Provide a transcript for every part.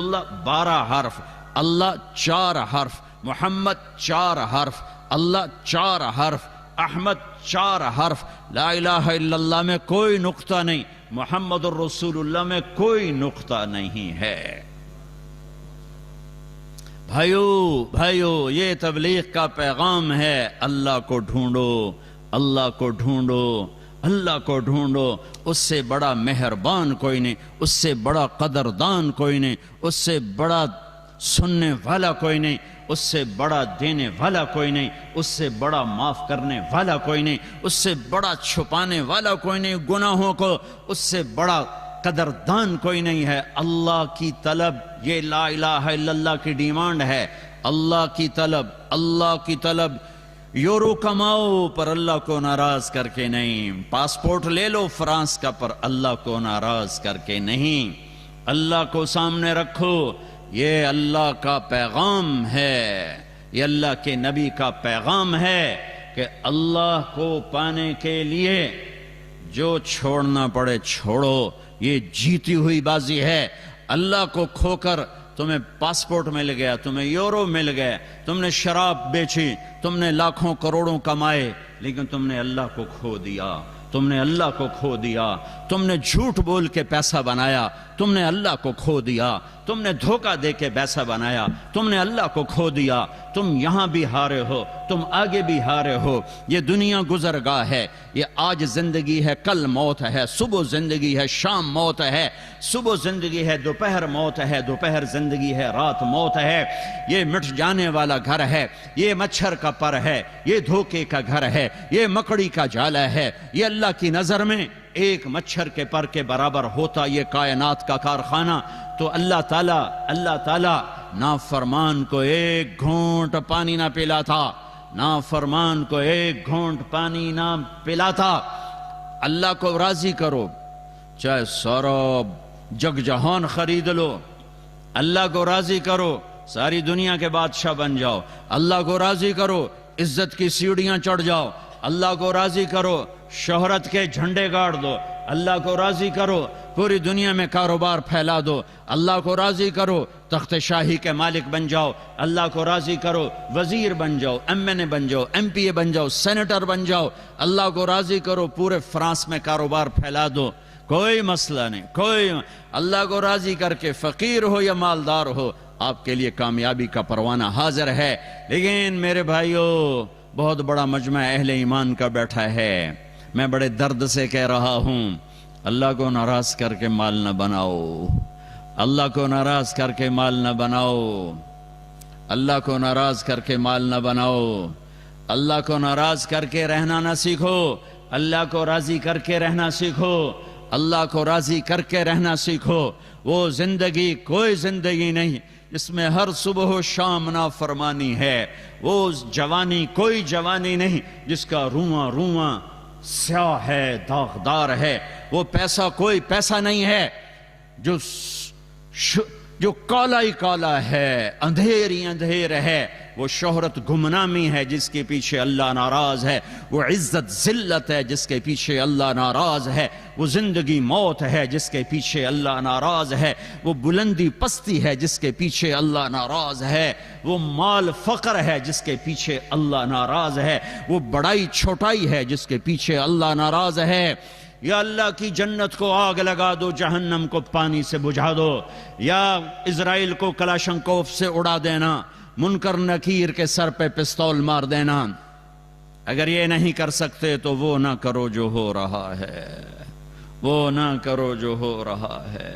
اللہ 12 حرف، اللہ 4 حرف، محمد 4 حرف، اللہ 4 حرف، احمد 4 حرف، لا الہ الا اللہ میں کوئی نقطہ نہیں، محمد الرسول اللہ میں کوئی نقطہ نہیں ہے۔ بھائیو یہ تبلیغ کا پیغام ہے، اللہ کو ڈھونڈو، اللہ کو ڈھونڈو، اللہ کو ڈھونڈو۔ اس سے بڑا مہربان کوئی نہیں، اس سے بڑا قدردان کوئی نہیں، اس سے بڑا سننے والا کوئی نہیں، اس سے بڑا دینے والا کوئی نہیں، اس سے بڑا معاف کرنے والا کوئی نہیں، اس سے بڑا چھپانے والا کوئی نہیں گناہوں کو، اس سے بڑا قدردان کوئی نہیں ہے۔ اللہ کی طلب، یہ لا الہ الا اللہ کی ڈیمانڈ ہے، اللہ کی طلب، اللہ کی طلب۔ یورو کماؤ پر اللہ کو ناراض کر کے نہیں، پاسپورٹ لے لو فرانس کا پر اللہ کو ناراض کر کے نہیں، اللہ کو سامنے رکھو۔ یہ اللہ کا پیغام ہے، یہ اللہ کے نبی کا پیغام ہے کہ اللہ کو پانے کے لیے جو چھوڑنا پڑے چھوڑو، یہ جیتی ہوئی بازی ہے۔ اللہ کو کھو کر تمہیں پاسپورٹ مل گیا، تمہیں یورو مل گئے، تم نے شراب بیچی، تم نے لاکھوں کروڑوں کمائے، لیکن تم نے اللہ کو کھو دیا، تم نے اللہ کو کھو دیا، تم نے جھوٹ بول کے پیسہ بنایا، تم نے اللہ کو کھو دیا، تم نے دھوکہ دے کے پیسہ بنایا، تم نے اللہ کو کھو دیا۔ تم یہاں بھی ہارے ہو، تم آگے بھی ہارے ہو۔ یہ دنیا گزرگاہ ہے، یہ آج زندگی ہے، کل موت ہے، صبح زندگی ہے، شام موت ہے، صبح زندگی ہے، دوپہر موت ہے، دوپہر زندگی ہے، رات موت ہے۔ یہ مٹ جانے والا گھر ہے، یہ مچھر کا پر ہے، یہ دھوکے کا گھر ہے، یہ مکڑی کا جالا ہے۔ یہ اللہ کی نظر میں ایک مچھر کے پر کے برابر ہوتا یہ کائنات کا کارخانہ، تو اللہ تعالیٰ نافرمان کو ایک گھونٹ پانی نہ پلاتا، نافرمان کو ایک گھونٹ پانی نہ پلاتا۔ اللہ کو راضی کرو، چاہے سارا جگ جہان خرید لو، اللہ کو راضی کرو، ساری دنیا کے بادشاہ بن جاؤ، اللہ کو راضی کرو، عزت کی سیڑھیاں چڑھ جاؤ، اللہ کو راضی کرو، شہرت کے جھنڈے گاڑ دو، اللہ کو راضی کرو، پوری دنیا میں کاروبار پھیلا دو، اللہ کو راضی کرو، تخت شاہی کے مالک بن جاؤ، اللہ کو راضی کرو، وزیر بن جاؤ، ایم این اے بن جاؤ، ایم پی اے بن جاؤ، سینیٹر بن جاؤ، اللہ کو راضی کرو، پورے فرانس میں کاروبار پھیلا دو، کوئی مسئلہ نہیں، کوئی۔ اللہ کو راضی کر کے فقیر ہو یا مالدار ہو، آپ کے لیے کامیابی کا پروانہ حاضر ہے۔ لیکن میرے بھائیو، بہت بڑا مجمع اہل ایمان کا بیٹھا ہے، میں بڑے درد سے کہہ رہا ہوں، اللہ کو ناراض کر کے مال نہ بناؤ، اللہ کو ناراض کر کے مال نہ بناؤ، اللہ کو ناراض کر کے مال نہ بناؤ، اللہ کو ناراض کر کے رہنا نہ سیکھو، اللہ کو راضی کر کے رہنا سیکھو، اللہ کو راضی کر کے رہنا سیکھو۔ وہ زندگی کوئی زندگی نہیں جس میں ہر صبح و شام نافرمانی ہے، وہ جوانی کوئی جوانی نہیں جس کا رواں رواں سیاہ ہے، داغدار ہے، وہ پیسہ کوئی پیسہ نہیں ہے جو کالا ہی کالا ہے، اندھیر ہی اندھیر ہے، وہ شہرت گمنامی ہے جس کے پیچھے اللہ ناراض ہے، وہ عزت ذلت ہے جس کے پیچھے اللہ ناراض ہے، وہ زندگی موت ہے جس کے پیچھے اللہ ناراض ہے، وہ بلندی پستی ہے جس کے پیچھے اللہ ناراض ہے، وہ مال فقر ہے جس کے پیچھے اللہ ناراض ہے، وہ بڑائی چھوٹائی ہے جس کے پیچھے اللہ ناراض ہے۔ یا اللہ کی جنت کو آگ لگا دو، جہنم کو پانی سے بجھا دو، یا اسرائیل کو کلاشنکوف سے اڑا دینا، منکر نکیر کے سر پہ پستول مار دینا۔ اگر یہ نہیں کر سکتے تو وہ نہ کرو جو ہو رہا ہے، وہ نہ کرو جو ہو رہا ہے۔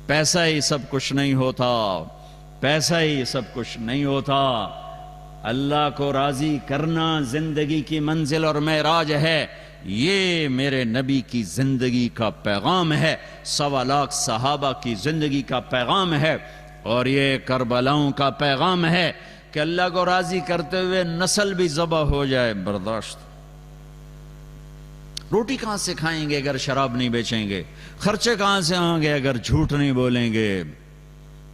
پیسہ ہی سب کچھ نہیں ہوتا، پیسہ ہی سب کچھ نہیں ہوتا۔ اللہ کو راضی کرنا زندگی کی منزل اور معراج ہے، یہ میرے نبی کی زندگی کا پیغام ہے، 1.25 لاکھ صحابہ کی زندگی کا پیغام ہے، اور یہ کربلاؤں کا پیغام ہے کہ اللہ کو راضی کرتے ہوئے نسل بھی ذبح ہو جائے برداشت۔ روٹی کہاں سے کھائیں گے اگر شراب نہیں بیچیں گے؟ خرچے کہاں سے آئیں گے اگر جھوٹ نہیں بولیں گے؟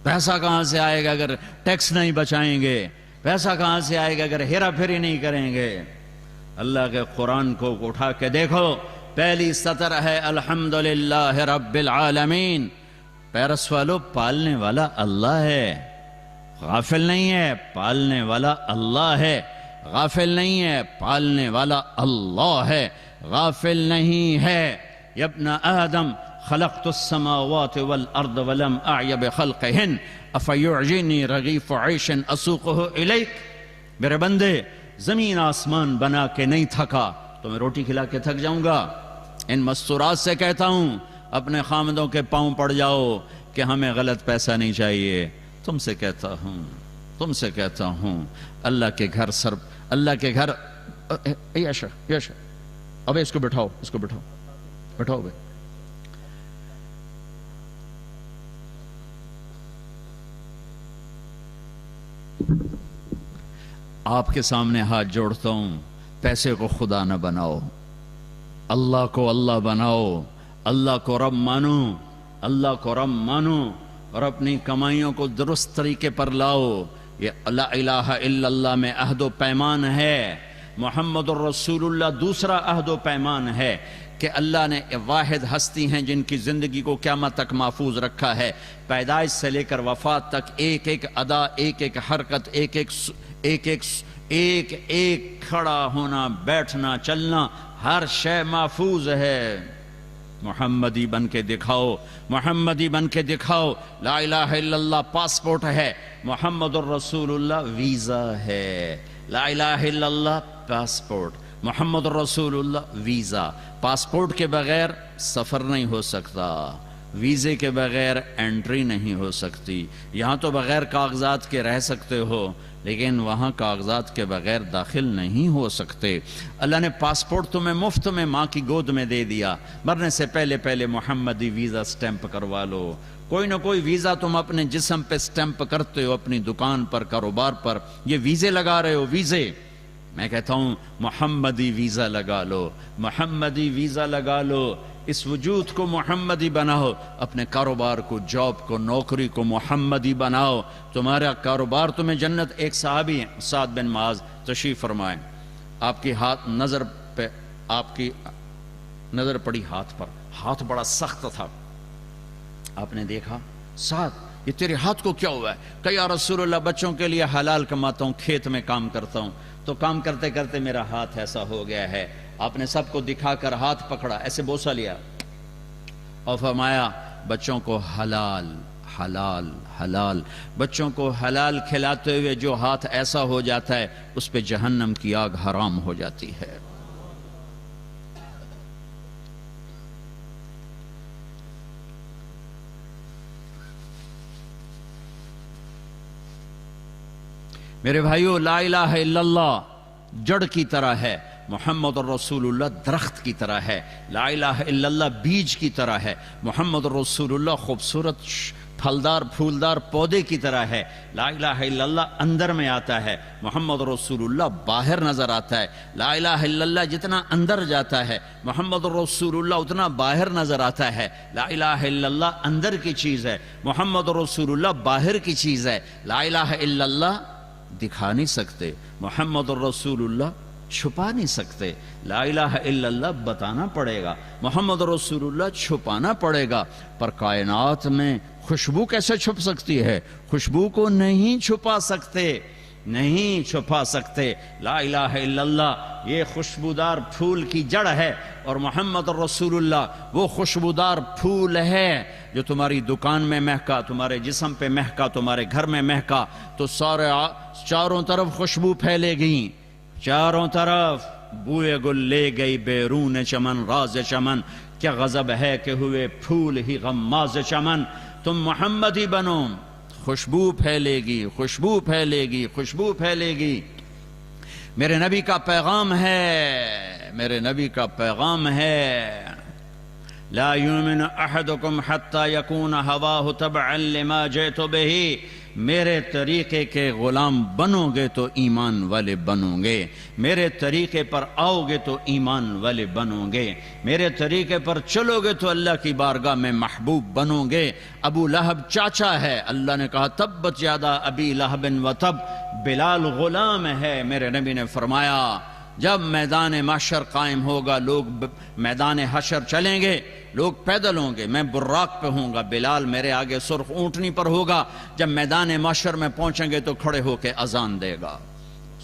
پیسہ کہاں سے آئے گا اگر ٹیکس نہیں بچائیں گے؟ پیسہ کہاں سے آئے گا اگر ہیرا پھیری نہیں کریں گے؟ اللہ کے قرآن کو اٹھا کے دیکھو، پہلی سطر ہے الحمدللہ رب العالمین، پیرس والو پالنے والا اللہ ہے، غافل نہیں ہے، پالنے والا اللہ ہے، غافل نہیں ہے، پالنے والا اللہ ہے، غافل نہیں ہے۔ یا ابن آدم خلقت السماوات والارض ولم اعی بخلقہن افیعجنی رغیف عیش اسوقہ الیک۔ میرے بندے زمین آسمان بنا کے نہیں تھکا تو میں روٹی کھلا کے تھک جاؤں گا؟ ان مستورات سے کہتا ہوں اپنے خامدوں کے پاؤں پڑ جاؤ کہ ہمیں غلط پیسہ نہیں چاہیے۔ تم سے کہتا ہوں اللہ کے گھر اللہ کے گھر یش ابے اس کو بٹھاؤ بھائی۔ آپ کے سامنے ہاتھ جوڑتا ہوں، پیسے کو خدا نہ بناؤ، اللہ کو اللہ بناؤ، اللہ کو رب مانو اور اپنی کمائیوں کو درست طریقے پر لاؤ۔ یہ لا الہ الا اللہ میں عہد و پیمان ہے، محمد الرسول اللہ دوسرا عہد و پیمان ہے کہ اللہ نے واحد ہستی ہیں جن کی زندگی کو قیامت تک محفوظ رکھا ہے، پیدائش سے لے کر وفات تک ایک ایک ادا، ایک ایک حرکت، ایک ایک کھڑا ہونا، بیٹھنا، چلنا، ہر شے محفوظ ہے۔ محمدی بن کے دکھاؤ۔ لا الہ الا اللہ پاسپورٹ ہے، محمد الرسول اللہ ویزا ہے۔ لا الہ الا اللہ پاسپورٹ، محمد الرسول اللہ ویزا۔ پاسپورٹ کے بغیر سفر نہیں ہو سکتا، ویزے کے بغیر انٹری نہیں ہو سکتی۔ یہاں تو بغیر کاغذات کے رہ سکتے ہو لیکن وہاں کاغذات کے بغیر داخل نہیں ہو سکتے۔ اللہ نے پاسپورٹ تمہیں مفت میں ماں کی گود میں دے دیا، مرنے سے پہلے محمدی ویزا سٹیمپ کروا لو۔ کوئی نہ کوئی ویزا تم اپنے جسم پہ سٹیمپ کرتے ہو، اپنی دکان پر، کاروبار پر، یہ ویزے لگا رہے ہو، ویزے۔ میں کہتا ہوں محمدی ویزا لگا لو، محمدی ویزا لگا لو، اس وجود کو محمدی بناؤ، اپنے کاروبار کو، جاب کو، نوکری کو محمدی بناؤ، تمہارا کاروبار تمہیں جنت۔ ایک صحابی ہیں سعد بن معاذ، تشریف فرمائیں، آپ کی نظر پڑی ہاتھ پر، ہاتھ بڑا سخت تھا۔ آپ نے دیکھا سعد یہ تیرے ہاتھ کو کیا ہوا ہے؟ کہ یا رسول اللہ بچوں کے لیے حلال کماتا ہوں، کھیت میں کام کرتا ہوں، تو کام کرتے کرتے میرا ہاتھ ایسا ہو گیا ہے۔ آپ نے سب کو دکھا کر ہاتھ پکڑا، ایسے بوسہ لیا اور فرمایا بچوں کو حلال حلال حلال، بچوں کو حلال کھلاتے ہوئے جو ہاتھ ایسا ہو جاتا ہے اس پہ جہنم کی آگ حرام ہو جاتی ہے۔ میرے بھائیو، لا الہ الا اللہ جڑ کی طرح ہے، محمد الرسول اللہ درخت کی طرح ہے، لا الہ الا اللہ بیج کی طرح ہے، محمد الرسول اللہ خوبصورت پھلدار پھولدار پودے کی طرح ہے، لا الہ الا اللہ اندر میں آتا ہے، محمد رسول اللہ باہر نظر آتا ہے، لا الہ الا اللہ جتنا اندر جاتا ہے محمد رسول اللہ اتنا باہر نظر آتا ہے، لا الہ الا اللہ اندر کی چیز ہے، محمد رسول اللہ باہر کی چیز ہے، لا الہ الا اللہ دکھا نہیں سکتے، محمد الرسول اللہ چھپا نہیں سکتے، لا الہ الا اللہ بتانا پڑے گا، محمد رسول اللہ چھپانا پڑے گا۔ پر کائنات میں خوشبو کیسے چھپ سکتی ہے؟ خوشبو کو نہیں چھپا سکتے، نہیں چھپا سکتے، لا الہ الا اللہ یہ خوشبودار پھول کی جڑ ہے، اور محمد رسول اللہ وہ خوشبودار پھول ہے جو تمہاری دکان میں مہکا، تمہارے جسم پہ مہکا، تمہارے گھر میں مہکا تو سارے چاروں طرف خوشبو پھیلے گئی، چاروں طرف بوئے گل لے گئی بیرون چمن راز چمن، کیا غضب ہے کہ ہوئے پھول ہی غماز چمن، تم محمدی بنو، خوشبو پھیلے گی، خوشبو پھیلے گی، خوشبو پھیلے گی۔ میرے نبی کا پیغام ہے، میرے نبی کا پیغام ہے، لا یؤمن احدکم حتی یکون ہواہ تبعا لما جئت بہ، میرے طریقے کے غلام بنو گے تو ایمان والے بنو گے، میرے طریقے پر آؤ گے تو ایمان والے بنو گے، میرے طریقے پر چلو گے تو اللہ کی بارگاہ میں محبوب بنو گے۔ ابو لہب چاچا ہے، اللہ نے کہا تبت یادا ابی لہب و تب، بلال غلام ہے، میرے نبی نے فرمایا جب میدان محشر قائم ہوگا، لوگ میدان حشر چلیں گے، لوگ پیدل ہوں گے، میں براق پہ ہوں گا، بلال میرے آگے سرخ اونٹنی پر ہوگا، جب میدان محشر میں پہنچیں گے تو کھڑے ہو کے اذان دے گا،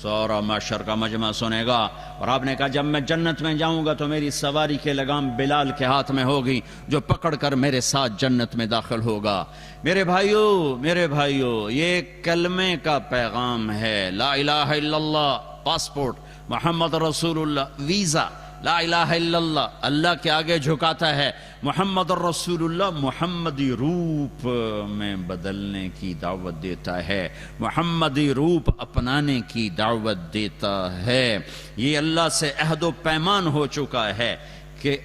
سورا محشر کا مجمع سنے گا، اور آپ نے کہا جب میں جنت میں جاؤں گا تو میری سواری کے لگام بلال کے ہاتھ میں ہوگی، جو پکڑ کر میرے ساتھ جنت میں داخل ہوگا۔ میرے بھائیو، یہ کلمے کا پیغام ہے، لا الہ الا اللہ پاسپورٹ، محمد رسول اللہ ویزا، لا الہ الا اللہ اللہ کے آگے جھکاتا ہے، محمد الرسول اللہ محمدی روپ میں بدلنے کی دعوت دیتا ہے، محمدی روپ اپنانے کی دعوت دیتا ہے۔ یہ اللہ سے عہد و پیمان ہو چکا ہے کہ